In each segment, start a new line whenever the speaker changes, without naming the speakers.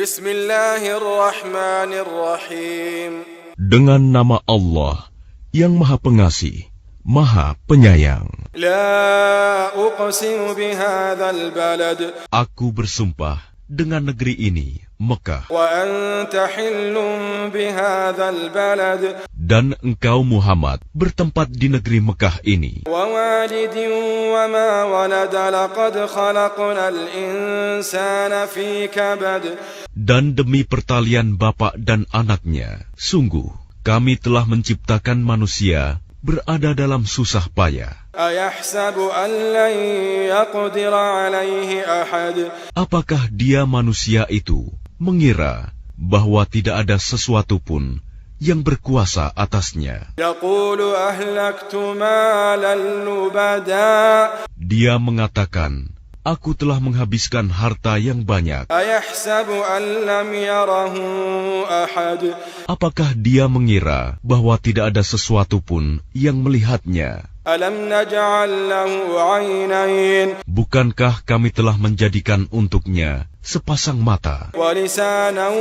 Bismillahirrahmanirrahim.
Dengan nama Allah yang Maha Pengasih, Maha Penyayang.
La uqsimu bihadzal balad.
Aku bersumpah dengan negeri ini, Mekah.
Wa anta hillun bihadzal balad.
Dan engkau Muhammad bertempat di negeri Mekah ini.
Wa walidin wa ma walad, laqad khalaqnal insana fi kabad.
Dan demi pertalian bapak dan anaknya, sungguh kami telah menciptakan manusia berada dalam susah payah.
Ayahsabu an lan yaqdira alaihi ahad.
Apakah dia manusia itu mengira bahwa tidak ada sesuatu pun yang berkuasa atasnya?
Yaqulu ahlaktu malan lubada.
Dia mengatakan, aku telah menghabiskan harta yang banyak.
Ayahsabu an lam yarahu ahad.
Apakah dia mengira bahwa tidak ada sesuatu pun yang melihatnya?
Alam naj'al lahu 'ainain.
Bukankah kami telah menjadikan untuknya sepasang mata,
Wa lisanan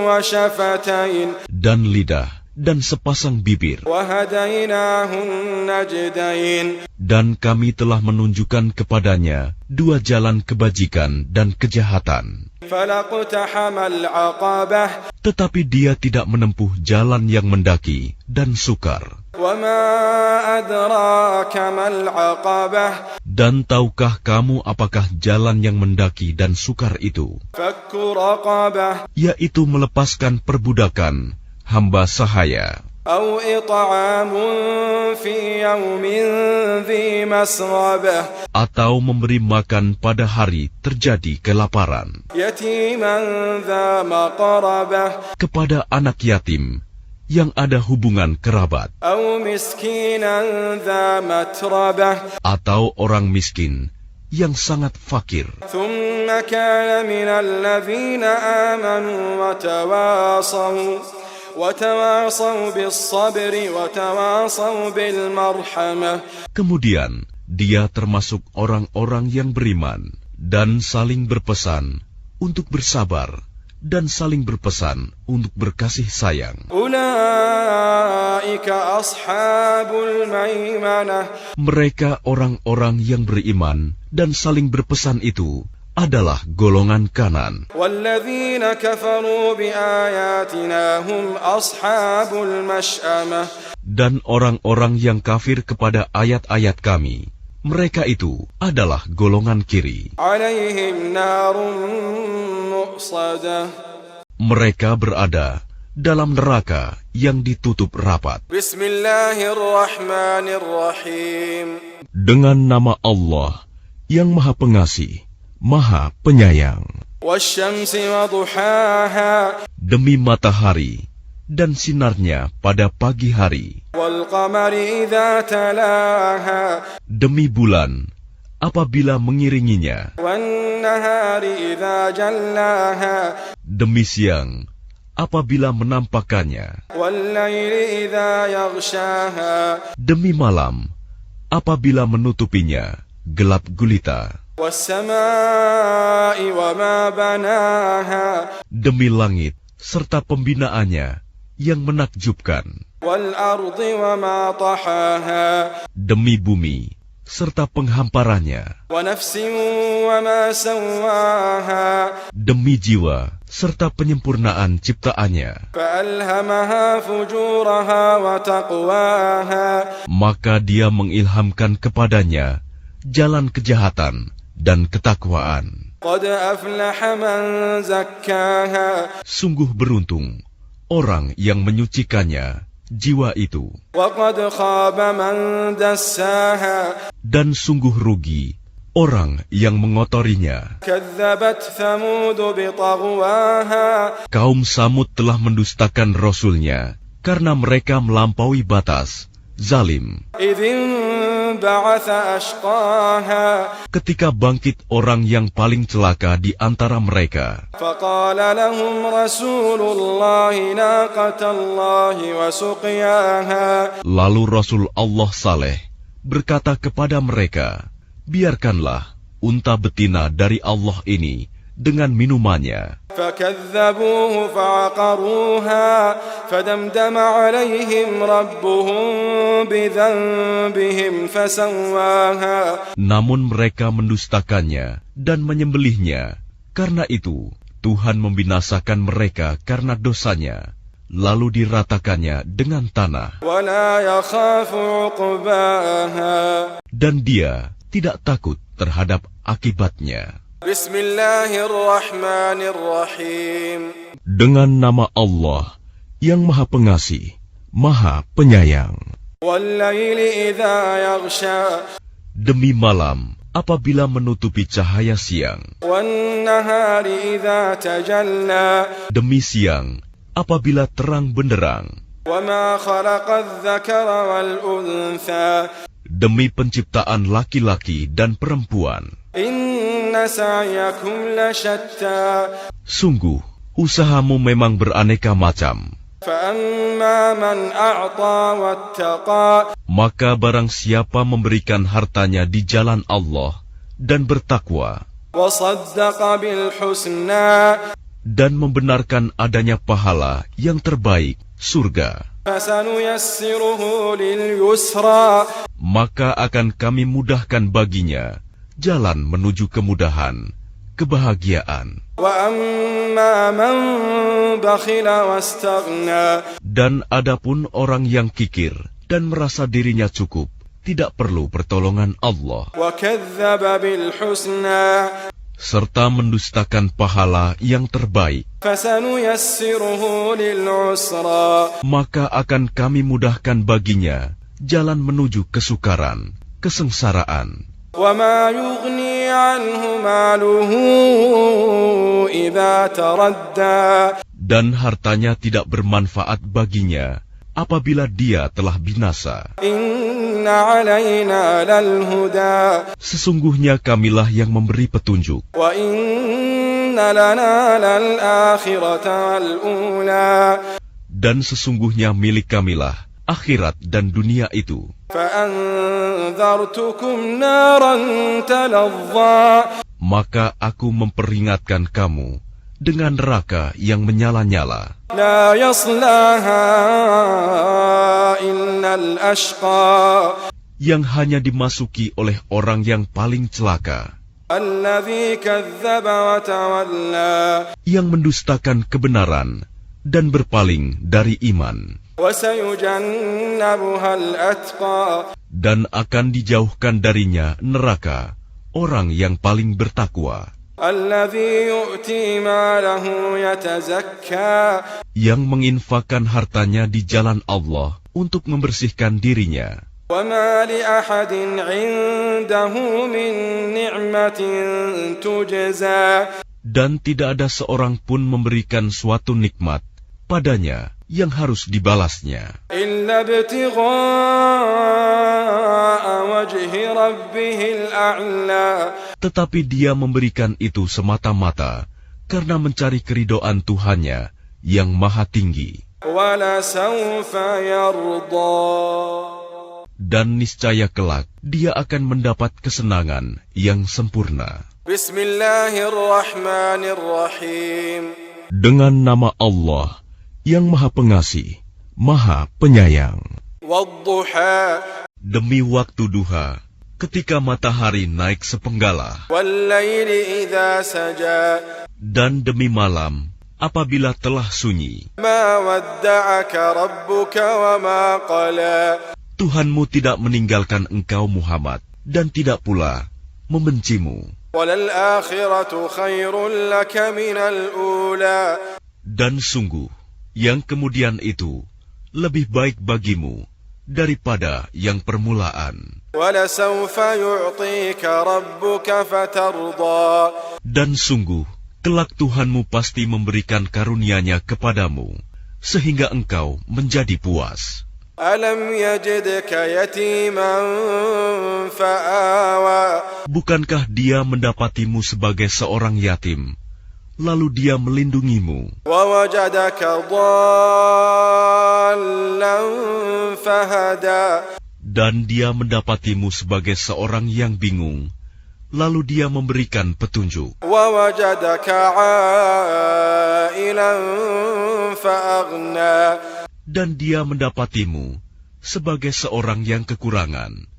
wa shafatain.
dan lidah, dan sepasang bibir?
Wa hadainahu najdain.
Dan kami telah menunjukkan kepadanya dua jalan kebajikan dan kejahatan.
Falaqtahamal 'aqabah.
Tetapi dia tidak menempuh jalan yang mendaki dan sukar.
Wa ma adraka mal 'aqabah.
Dan tahukah kamu apakah jalan yang mendaki dan sukar itu?
Fakku raqabah.
Yaitu melepaskan perbudakan hamba sahaya,
Aw it'amun fi yawmin dhi masrabah.
atau memberi makan pada hari terjadi kelaparan
Yatiman dha maqrabah.
kepada anak yatim yang ada hubungan kerabat,
Aw miskinan dha matrabah.
atau orang miskin yang sangat fakir.
Thumma kana minal ladhina amanu wa tawasaw bis sabri wa tawasaw bil marhamah.
Kemudian dia termasuk orang-orang yang beriman dan saling berpesan untuk bersabar dan saling berpesan untuk berkasih sayang.
Ulaika ashabul maimanah.
Mereka orang-orang yang beriman dan saling berpesan itu adalah golongan kanan.
Walladzina kafaru biayatina hum ashabul mash'amah.
Dan orang-orang yang kafir kepada ayat-ayat kami, mereka itu adalah golongan kiri.
Alaihim narun muqsadah.
Mereka berada dalam neraka yang ditutup rapat.
Bismillahirrahmanirrahim.
Dengan nama Allah yang Maha Pengasih, Maha Penyayang.
Wasyamsi wa duhaha.
Demi matahari dan sinarnya pada pagi hari.
Wal qamari idza talaha.
Demi bulan apabila mengiringinya.
Wan nahari idza jallaha.
Demi siang apabila menampakkannya.
Wal laili idza yaghshaha.
Demi malam apabila menutupinya gelap gulita.
Was samaa'i wa ma banaha.
Demi langit serta pembinaannya yang menakjubkan.
Wal ardi wa ma tahaha.
Demi bumi serta penghamparannya.
Wa nafsin wa ma sawwaha.
Demi jiwa serta penyempurnaan ciptaannya.
Fa'alhamaha fujuraha wa taqwaha.
Maka dia mengilhamkan kepadanya jalan kejahatan dan ketakwaan.
Qad aflaha man zakkaha.
Sungguh beruntung orang yang menyucikannya, jiwa itu.
Wa qad khaba man dassaha.
Dan sungguh rugi orang yang mengotorinya.
Kadzabat Thamud bi taghwaha.
Kaum Samud telah mendustakan Rasulnya karena mereka melampaui batas, zalim.
Idzin ba'atha ashqaha.
Ketika bangkit orang yang paling celaka di antara mereka.
Faqala lahum Rasulullahi naqatallahi wa suqiyaha.
Lalu Rasul Allah Saleh berkata kepada mereka, biarkanlah unta betina dari Allah ini dengan minumannya.
فكذبوه فعقروها فدمدم عليهم ربهم بذنبهم فسواها.
Namun mereka mendustakannya dan menyembelihnya. Karena itu, Tuhan membinasakan mereka karena dosanya, lalu diratakannya dengan tanah.
ولا يخاف عقباها.
Dan dia tidak takut terhadap akibatnya.
Bismillahirrahmanirrahim.
Dengan nama Allah yang Maha Pengasih, Maha Penyayang.
Wal-laili idza yaghsha.
Demi malam apabila menutupi cahaya siang.
Wan-nahari idza tajalla.
Demi siang apabila terang benderang.
Wa ma khalaqadz-dzakara wal-untha.
Demi penciptaan laki-laki dan perempuan.
Inna sa'yakum lasyatta.
Sungguh, usahamu memang beraneka macam.
Fa'amma man a'ta wattaqa.
Maka barang siapa memberikan hartanya di jalan Allah dan bertakwa,
Wa saddaqa bil husna.
dan membenarkan adanya pahala yang terbaik, surga,
Fasanuyassiruhu lil yusra.
maka akan kami mudahkan baginya jalan menuju kemudahan, kebahagiaan.
Wa amma man bakhila wastaghna.
Dan adapun orang yang kikir dan merasa dirinya cukup, tidak perlu pertolongan Allah,
Wa kadzdzaba bil husna.
serta mendustakan pahala yang terbaik,
Fasanuyassiruhu lil usra.
maka akan kami mudahkan baginya jalan menuju kesukaran, kesengsaraan.
Wa ma yughni anhu maluhu idza taradda.
Dan hartanya tidak bermanfaat baginya apabila dia telah binasa.
Inna alaina lal huda.
Sesungguhnya kamilah yang memberi petunjuk,
Wa inna lana lal akhirata wal ula.
dan sesungguhnya milik kamilah akhirat dan dunia itu.
Fa'anzartukum naran talazza.
Maka aku memperingatkan kamu dengan neraka yang menyala-nyala.
La yaslaha illal ashqa.
Yang hanya dimasuki oleh orang yang paling celaka,
Alladhi kazzaba wa tawalla.
yang mendustakan kebenaran dan berpaling dari iman.
Wa sayujannabuha al-atqa.
Dan akan dijauhkan darinya neraka orang yang paling bertakwa,
Alladhi yu'ti malahu yatazakka.
yang menginfakkan hartanya di jalan Allah untuk membersihkan dirinya.
Wa ma li ahadin 'indahu min ni'matin tujza.
Dan tidak ada seorang pun memberikan suatu nikmat padanya yang harus dibalasnya,
Illa ibtigha'a wajhi rabbihil a'la.
tetapi dia memberikan itu semata-mata karena mencari keridhaan Tuhannya yang maha tinggi.
Wa la sawfa yarda.
Dan niscaya kelak dia akan mendapat kesenangan yang sempurna.
Bismillahirrahmanirrahim.
Dengan nama Allah yang Maha Pengasih, Maha Penyayang.
Wadduha.
Demi waktu duha, ketika matahari naik sepenggalah,
Wal-laili idza saja.
dan demi malam apabila telah sunyi.
Ma wadda'aka rabbuka wa ma qala.
Tuhanmu tidak meninggalkan engkau Muhammad, dan tidak pula membencimu.
Walal akhiratu khairul laka minal ula.
Dan sungguh, yang kemudian itu lebih baik bagimu daripada yang permulaan.
Wala sawfa yu'tika rabbuka fatarda.
Dan sungguh, kelak Tuhanmu pasti memberikan karunia-Nya kepadamu, sehingga engkau menjadi puas.
Alam yajidka yatiman fa'awa.
Bukankah Dia mendapatimu sebagai seorang yatim, lalu Dia melindungimu,
Wa wajadaka dhallan fahada.
dan Dia mendapatimu sebagai seorang yang bingung, lalu Dia memberikan petunjuk.
ووجدك عائلا فأغنى.
Dan Dia mendapatimu sebagai seorang yang kekurangan,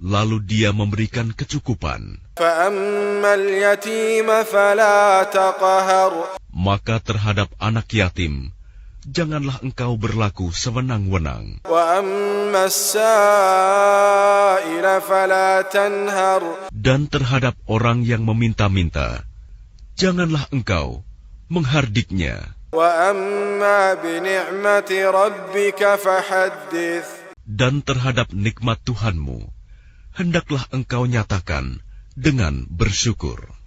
lalu Dia memberikan kecukupan.
فأما اليتيم فلا تقهر.
Maka terhadap anak yatim, janganlah engkau berlaku sewenang-wenang.
وأما السائل فلا تنهر.
Dan terhadap orang yang meminta-minta, janganlah engkau menghardiknya.
وأما بنعمة ربك فحدث.
Dan terhadap nikmat Tuhanmu, hendaklah engkau nyatakan dengan bersyukur.